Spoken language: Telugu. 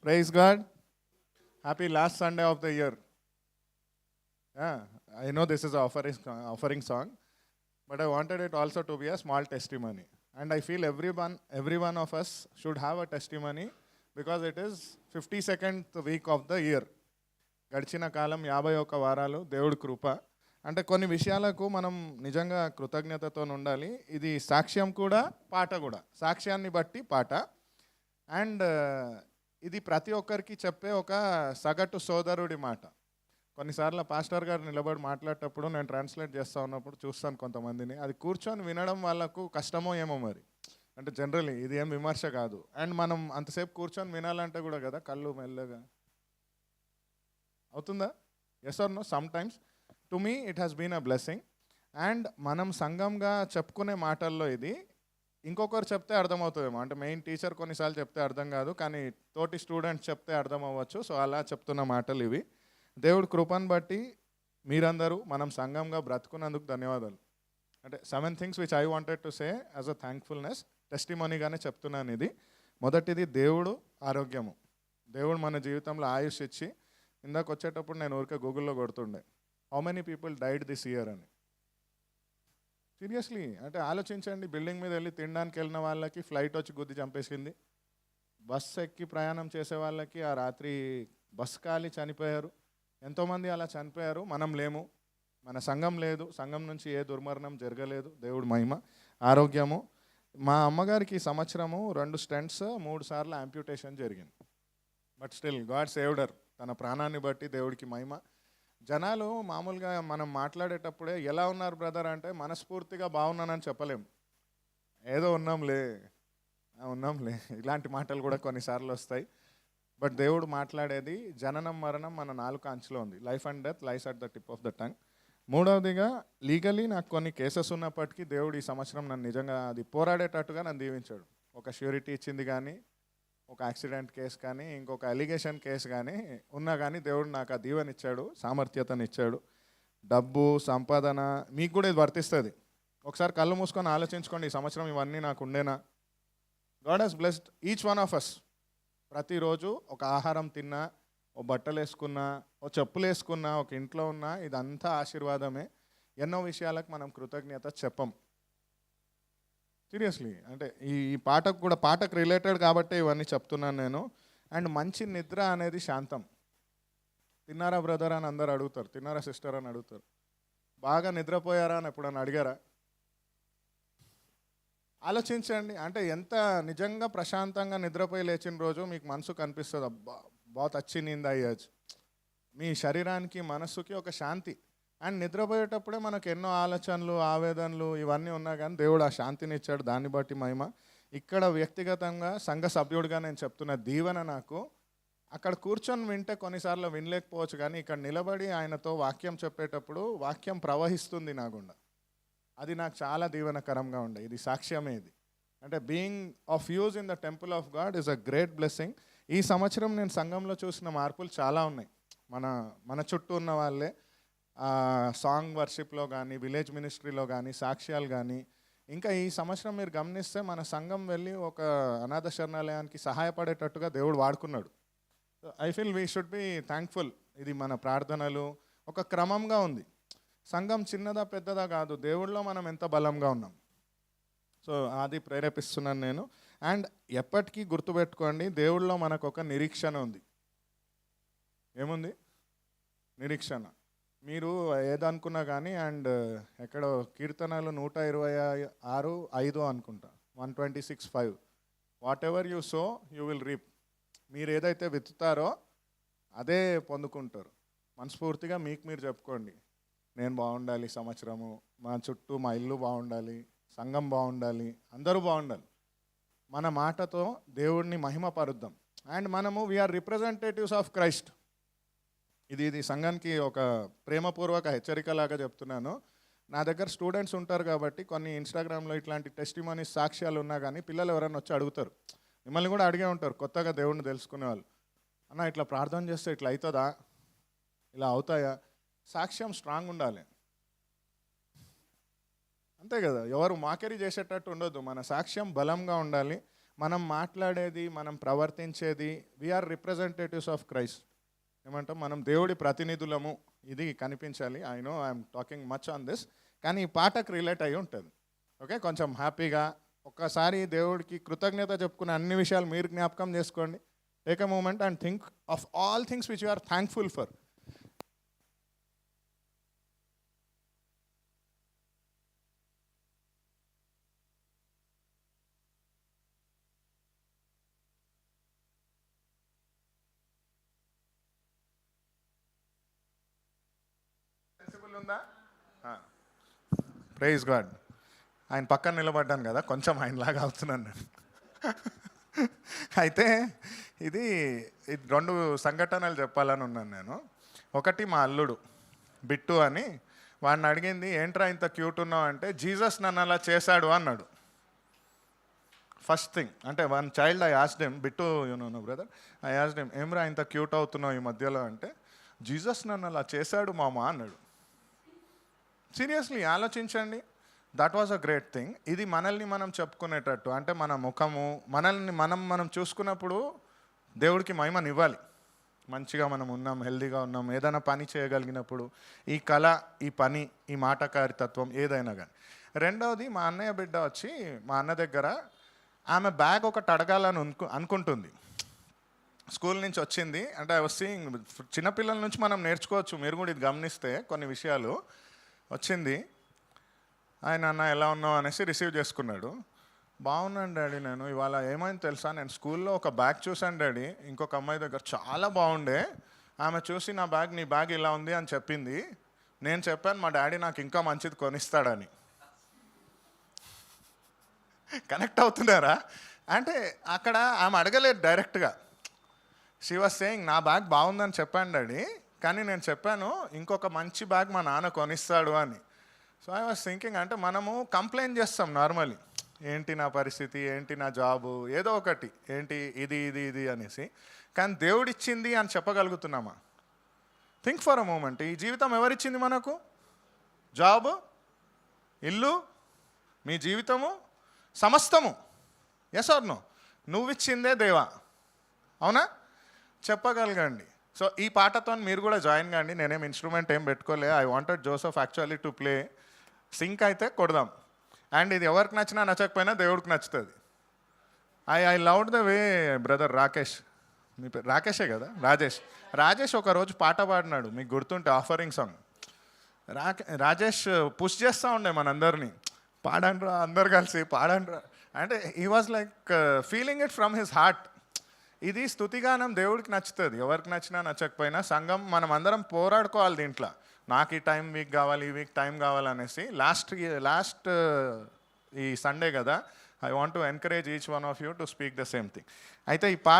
Praise God. Happy last Sunday of the year. Yeah, I know this is an offering song, but I wanted it also to be a small testimony. And I feel every one of us should have a testimony because it is 52nd week of the year. గడిచిన కాలం 51 వారాలు దేవుడి కృప. అంటే కొన్ని విషయాలకు మనం నిజంగా కృతజ్ఞతతో ఉండాలి. ఇది సాక్ష్యం కూడా పాట కూడా, సాక్ష్యాన్ని బట్టి పాట. అండ్ ఇది ప్రతి ఒక్కరికి చెప్పే ఒక సగటు సోదరుడి మాట. కొన్నిసార్లు పాస్టర్ గారు నిలబడి మాట్లాడేటప్పుడు నేను ట్రాన్స్లేట్ చేస్తూ ఉన్నప్పుడు చూస్తాను కొంతమందిని, అది కూర్చొని వినడం వాళ్ళకు కష్టమో ఏమో మరి. అంటే జనరలీ ఇది ఏం విమర్శ కాదు. అండ్ మనం అంతసేపు కూర్చొని వినాలంటే కూడా కదా కళ్ళు మెల్లగా అవుతుందా? Yes or no? Sometimes to me it has been a blessing. And మనం సంఘంగా చెప్పుకునే మాటల్లో ఇది ఇంకొకరు చెప్తే అర్థమవుతుందేమో. అంటే మెయిన్ టీచర్ కొన్నిసార్లు చెప్తే అర్థం కాదు, కానీ తోటి స్టూడెంట్స్ చెప్తే అర్థం అవ్వచ్చు. సో అలా చెప్తున్న మాటలు ఇవి. దేవుడి కృపను బట్టి మీరందరూ మనం సంఘంగా బ్రతుకున్నందుకు ధన్యవాదాలు. అంటే 7 things which I wanted to say as a thankfulness, టెస్టిమనీగానే చెప్తున్నాను ఇది. మొదటిది దేవుడు ఆరోగ్యము. దేవుడు మన జీవితంలో ఆయుష్ ఇచ్చి, ఇందాక వచ్చేటప్పుడు నేను ఊరికే గూగుల్లో కొడుతుండే how many people died this year అని. సీరియస్లీ అంటే ఆలోచించండి, బిల్డింగ్ మీద వెళ్ళి తినడానికి వెళ్ళిన వాళ్ళకి ఫ్లైట్ వచ్చి గుద్ది చంపేసింది, బస్సు ఎక్కి ప్రయాణం చేసే వాళ్ళకి ఆ రాత్రి బస్ కాలి చనిపోయారు. ఎంతోమంది అలా చనిపోయారు. మనం లేము, మన సంఘం లేదు, సంఘం నుంచి ఏ దుర్మరణం జరగలేదు. దేవుడు మహిమ. ఆరోగ్యము. మా అమ్మగారికి ఈ సంవత్సరము 2 stents 3 సార్లు యాంప్యూటేషన్ జరిగింది. But still God saved her. తన ప్రాణాన్ని బట్టి దేవుడికి మహిమ. జనాలు మామూలుగా మనం మాట్లాడేటప్పుడే ఎలా ఉన్నారు బ్రదర్ అంటే మనస్ఫూర్తిగా బాగున్నానని చెప్పలేము. ఏదో ఉన్నాంలే ఇలాంటి మాటలు కూడా కొన్నిసార్లు వస్తాయి. బట్ దేవుడు మాట్లాడేది జననం మరణం మన నాలుక అంచులో ఉంది. Life and death lies at the tip of the tongue. మూడవదిగా లీగలీ నాకు కొన్ని కేసెస్ ఉన్నప్పటికీ దేవుడు ఈ సంవత్సరం నన్ను నిజంగా అది పోరాడేటట్టుగా నన్ను దీవించాడు. ఒక ష్యూరిటీ ఇచ్చింది కానీ, ఒక యాక్సిడెంట్ కేసు కానీ, ఇంకొక అలిగేషన్ కేసు కానీ ఉన్నా కానీ దేవుడు నాకు ఆ దీవెనిచ్చాడు, సామర్థ్యతనిచ్చాడు. డబ్బు సంపాదన మీకు కూడా ఇది వర్తిస్తుంది. ఒకసారి కళ్ళు మూసుకొని ఆలోచించుకోండి, ఈ సంవత్సరం ఇవన్నీ నాకు ఉండేనా? God has blessed each one of us. ప్రతిరోజు ఒక ఆహారం తిన్నా, ఓ బట్టలు వేసుకున్నా, ఓ చెప్పులు వేసుకున్నా, ఒక ఇంట్లో ఉన్నా, ఇదంతా ఆశీర్వాదమే. ఎన్నో విషయాలకు మనం కృతజ్ఞత చెప్పం. సీరియస్లీ అంటే ఈ పాటకు కూడా, పాటకు రిలేటెడ్ కాబట్టి ఇవన్నీ చెప్తున్నాను నేను. అండ్ మంచి నిద్ర అనేది శాంతం. తిన్నారా బ్రదర్ అని అందరు అడుగుతారు, తిన్నారా సిస్టర్ అని అడుగుతారు. బాగా నిద్రపోయారా అని ఎప్పుడన్నా అడిగారా? ఆలోచించండి. అంటే ఎంత నిజంగా ప్రశాంతంగా నిద్రపోయి లేచిన రోజు మీకు మనసు కనిపిస్తుంది, అబ్బా బాత్ అచ్చి నీంద అయ్యచ్చు. మీ శరీరానికి మనస్సుకి ఒక శాంతి. అండ్ నిద్రపోయేటప్పుడే మనకు ఎన్నో ఆలోచనలు ఆవేదనలు ఇవన్నీ ఉన్నా కానీ దేవుడు ఆ శాంతిని ఇచ్చాడు. దాన్ని బట్టి మహిమ. ఇక్కడ వ్యక్తిగతంగా సంఘ సభ్యుడిగా నేను చెప్తున్న దీవెన నాకు, అక్కడ కూర్చొని వింటే కొన్నిసార్లు వినలేకపోవచ్చు, కానీ ఇక్కడ నిలబడి ఆయనతో వాక్యం చెప్పేటప్పుడు వాక్యం ప్రవహిస్తుంది నా గుండా. అది నాకు చాలా దీవెనకరంగా ఉండే. ఇది సాక్ష్యమే. ఇది అంటే being of use in the temple of God is a great blessing. ఈ సంవత్సరం నేను సంఘంలో చూసిన మార్పులు చాలా ఉన్నాయి. మన చుట్టూ ఉన్న వాళ్ళే సాంగ్ వర్షిప్లో కానీ, విలేజ్ మినిస్ట్రీలో కానీ, సాక్ష్యాలు కానీ. ఇంకా ఈ సంవత్సరం మీరు గమనిస్తే మన సంఘం వెళ్ళి ఒక అనాథ శరణాలయానికి సహాయపడేటట్టుగా దేవుడు వాడుకున్నాడు. I feel we should be thankful. ఇది మన ప్రార్థనలు ఒక క్రమంగా ఉంది. సంఘం చిన్నదా పెద్దదా కాదు, దేవుళ్ళలో మనం ఎంత బలంగా ఉన్నాం. సో అది ప్రేరేపిస్తున్నాను నేను. అండ్ ఎప్పటికీ గుర్తుపెట్టుకోండి, దేవుళ్ళలో మనకు ఒక నిరీక్షణ ఉంది. ఏముంది? నిరీక్షణ. మీరు ఏదనుకున్నా కానీ, అండ్ ఎక్కడో కీర్తనలు 126:5 అనుకుంటా, 126:5, what ever you so you will reap. మీరు ఏదైతే విత్తుతారో అదే పొందుకుంటారు. మనస్ఫూర్తిగా మీకు మీరు చెప్పుకోండి, నేను బాగుండాలి సంవత్సరము, మా చుట్టూ మా ఇల్లు బాగుండాలి, సంఘం బాగుండాలి, అందరూ బాగుండాలి. మన మాటతో దేవుడిని మహిమపరుద్దాం. అండ్ మనము వీఆర్ రిప్రజెంటేటివ్స్ ఆఫ్ క్రైస్ట్. ఇది సంఘానికి ఒక ప్రేమపూర్వక హెచ్చరికలాగా చెప్తున్నాను. నా దగ్గర స్టూడెంట్స్ ఉంటారు కాబట్టి కొన్ని ఇన్స్టాగ్రామ్లో ఇట్లాంటి టెస్టిమనీ సాక్ష్యాలు ఉన్నా కానీ పిల్లలు ఎవరైనా వచ్చి అడుగుతారు, మిమ్మల్ని కూడా అడిగే ఉంటారు కొత్తగా దేవుడిని తెలుసుకునే వాళ్ళు, అన్న ఇట్లా ప్రార్థన చేస్తే ఇట్లా అవుతుందా, ఇలా అవుతాయా? సాక్ష్యం స్ట్రాంగ్ ఉండాలి, అంతే కదా. ఎవరు మాకేరీ చేసేటట్టు ఉండొద్దు. మన సాక్ష్యం బలంగా ఉండాలి. మనం మాట్లాడేది, మనం ప్రవర్తించేది, వీఆర్ రిప్రజెంటేటివ్స్ ఆఫ్ క్రైస్ట్. ఏమంటాం, మనం దేవుడి ప్రతినిధులము. ఇది కనిపించాలి. I know I'm talking much on this, కానీ ఈ పాటకు రిలేట్ అయి ఉంటుంది. ఓకే, కొంచెం హ్యాపీగా ఒక్కసారి దేవుడికి కృతజ్ఞత చెప్పుకునే అన్ని విషయాలు మీరు జ్ఞాపకం చేసుకోండి. Take a moment and think of all things which you are thankful for. ఉందా? Praise God. ఆయన పక్కన నిలబడ్డాను కదా, కొంచెం ఆయనలాగా అవుతున్నాను నేను. అయితే ఇది రెండు సంఘటనలు చెప్పాలని ఉన్నాను నేను. ఒకటి, మా అల్లుడు బిట్టు అని, వాడిని అడిగింది, ఏంట్రా ఇంత క్యూట్ ఉన్నావు అంటే, జీసస్ నన్ను అలా చేశాడు అన్నాడు. ఫస్ట్ థింగ్ అంటే one child I asked him, Bittu you know brother, I asked him, ఏమ్రా ఇంత క్యూట్ అవుతున్నావు ఈ మధ్యలో అంటే, జీసస్ నన్ను అలా చేశాడు మామ అన్నాడు. సీరియస్లీ ఆలోచించండి, that was a great thing. ఇది మనల్ని మనం చెప్పుకునేటట్టు, అంటే మన ముఖము, మనల్ని మనం చూసుకున్నప్పుడు దేవుడికి మహిమనివ్వాలి. మంచిగా మనం ఉన్నాం, హెల్దీగా ఉన్నాం, ఏదైనా పని చేయగలిగినప్పుడు, ఈ కళ, ఈ పని, ఈ మాటకారితత్వం ఏదైనా కానీ. రెండవది, మా అన్నయ్య బిడ్డ వచ్చి మా అన్న దగ్గర ఆమె బ్యాగ్ ఒకటి అడగాలని అనుకుంటుంది. స్కూల్ నుంచి వచ్చింది. అంటే ఐ వాజ్ సీయింగ్, చిన్నపిల్లల నుంచి మనం నేర్చుకోవచ్చు, మీరు కూడా ఇది గమనిస్తే కొన్ని విషయాలు. వచ్చింది, ఆయన అన్న ఎలా ఉన్నావు అనేసి రిసీవ్ చేసుకున్నాడు. బాగున్నాను డాడీ, నేను ఇవాళ ఏమైంది తెలుసా, నేను స్కూల్లో ఒక బ్యాగ్ చూశాను డాడీ, ఇంకొక అమ్మాయి దగ్గర చాలా బాగుండే, ఆమె చూసి నా బ్యాగ్, నీ బ్యాగ్ ఇలా ఉంది అని చెప్పింది. నేను చెప్పాను మా డాడీ నాకు ఇంకా మంచిది కొనిస్తాడని. కనెక్ట్ అవుతున్నారా? అంటే అక్కడ ఆమె అడగలేదు డైరెక్ట్గా. షీ వాజ్ సేయింగ్, నా బ్యాగ్ బాగుందని చెప్పాను డాడీ, కానీ నేను చెప్పాను ఇంకొక మంచి బ్యాగ్ మా నాన్న కొనిస్తాడు అని. సో ఐ వాజ్ థింకింగ్, అంటే మనము కంప్లైంట్ చేస్తాం నార్మలీ, ఏంటి నా పరిస్థితి, ఏంటి నా జాబు, ఏదో ఒకటి, ఏంటి ఇది ఇది ఇది అనేసి. కానీ దేవుడిచ్చింది అని చెప్పగలుగుతున్నామా? థింక్ ఫర్ అ మూమెంట్, ఈ జీవితం ఎవరిచ్చింది మనకు? జాబు, ఇల్లు, మీ జీవితము, సమస్తము. Yes or no? నువ్విచ్చిందే దేవా, అవునా? చెప్పగలగండి. సో ఈ పాటతో మీరు కూడా జాయిన్ కాండి. నేనేం ఇన్స్ట్రుమెంట్ ఏం పెట్టుకోలే. I wanted Joseph actually to play. Sync అయితే కొడదాం. అండ్ ఇది ఎవరికి నచ్చినా నచ్చకపోయినా దేవుడికి నచ్చుతుంది. I loved the way brother Rakesh, మీ పేరు రాకేషే కదా? రాజేష్ ఒకరోజు పాట పాడినాడు, మీకు గుర్తుంటే, ఆఫరింగ్ సాంగ్. రాజేష్ పుష్ చేస్తూ ఉండే మనందరినీ, పాడండ్రా అందరు కలిసి పాడండ్రా అంటే. He was like feeling it from his heart. ఇది స్తుతిగానం దేవుడికి నచ్చుతుంది, ఎవరికి నచ్చినా నచ్చకపోయినా. సంఘం మనం అందరం పోరాడుకోవాలి దీంట్లో. నాకు ఈ టైం వీక్ కావాలి, ఈ వీక్ టైం కావాలనేసి. లాస్ట్ ఈ సండే కదా, I want to encourage each one of you to speak the same thing. అయితే ఈ పాట